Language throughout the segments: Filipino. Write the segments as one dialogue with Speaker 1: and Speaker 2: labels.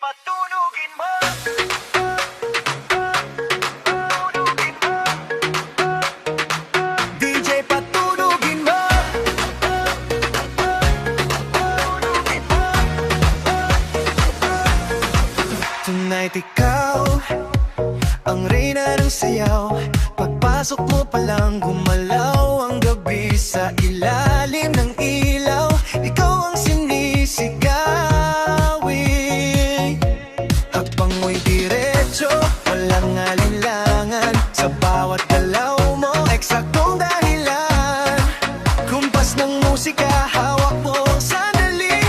Speaker 1: patunugin mo. DJ patunugin mo. Tonight ikaw ang reyna ng sayaw. Pagpasok mo pa lang gumalaw ang gabi sa ilalim ng ilaw. Ikaw ang sinisigawi. Habang mo'y diretso, walang alinlangan. Sa bawat galaw mo, eksaktong dahilan. Kumpas ng musika, hawak mo ang sandali.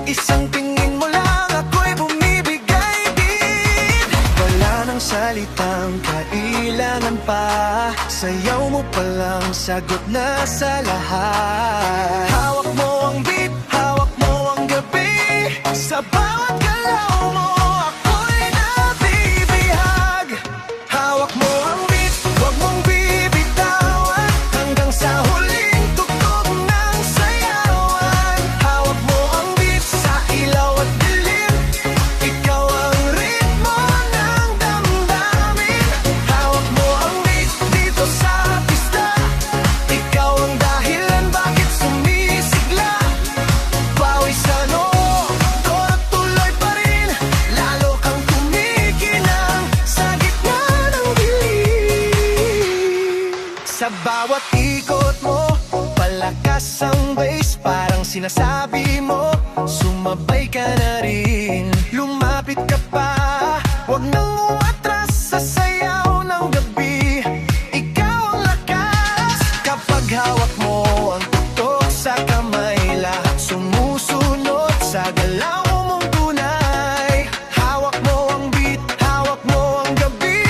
Speaker 1: Isang tingin mo lang, ako'y bumibigay din. Wala nang salitang kailangan pa. Sayaw mo pa lang, sagot na sa lahat. Hawak mo ang beat, hawak mo ang gabi. Sa bawat galaw mo, ako'y nabibihag. Hawak mo ang beat, huwag mong bibitawan. Hanggang sa huling tugtog ng sayawan. Hawak mo ang beat sa ilaw at dilim. Ikaw ang ritmo ng damdamin. Hawak mo ang beat dito sa pista. Ikaw ang dahilan bakit sumisigla. Pawis sa noo, tuloy pa rin. Lalo kang kumikinang sa gitna ng dilim. Sa bawat ikot mo, palakas ang bass. Parang sinasabi mo, sumabay ka na rin. Lumapit ka pa, huwag nang umatras sa sayaw ng gabi. Ikaw ang lakas. Kapag hawak mo ang tutok sa kamay, lahat sumusunod sa galaw mong tunay. Hawak mo ang beat, hawak mo ang gabi.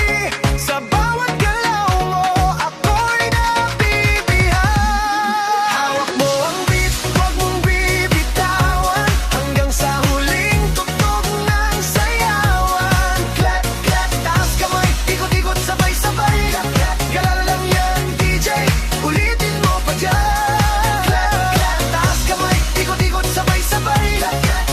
Speaker 1: Sa bawat galaw mo, ako'y nabibihag. Hawak mo ang beat, huwag mong bibitawan. Hanggang sa huling tugtog ng sayawan. Clap, clap, taas kamay, ikot-ikot, sabay-sabay. Galala lang yan, DJ, ulitin mo pa dyan. Clap, clap, taas kamay, ikot-ikot, sabay-sabay.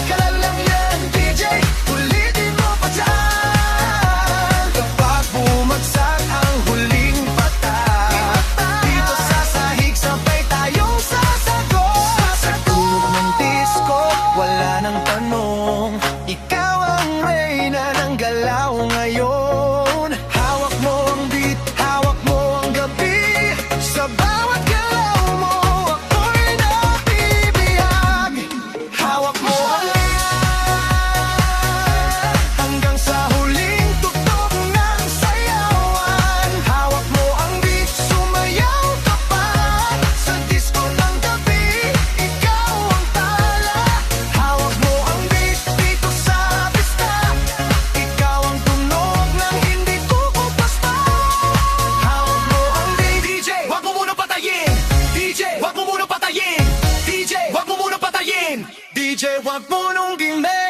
Speaker 1: Galala lang yan, DJ, ulitin mo pa dyan. Kapag bumagsak ang huling patak, dito sa sahig sabay tayong sasagot. Sa tunog ng disco, wala nang tanong. Ikaw ang reyna ng galaw ngayon. Hawak mo ang beat, hawak mo ang gabi. Sa bawat galaw mo, ako'y nabibihag. Hawak mo ang hanggang sa huling tugtog ng sayawan. Hawak mo ang beat, sumayaw ka pa. Sa disco ng gabi, ikaw ang tala. Hawak mo ang beat dito sa pista. Ikaw ang tunog ng hindi kukupasta. Hawak mo ang beat, DJ, wag mo muna patayin. DJ, wag mo muna patayin. DJ, wag mo muna patayin. DJ, wag mo nung gimmick.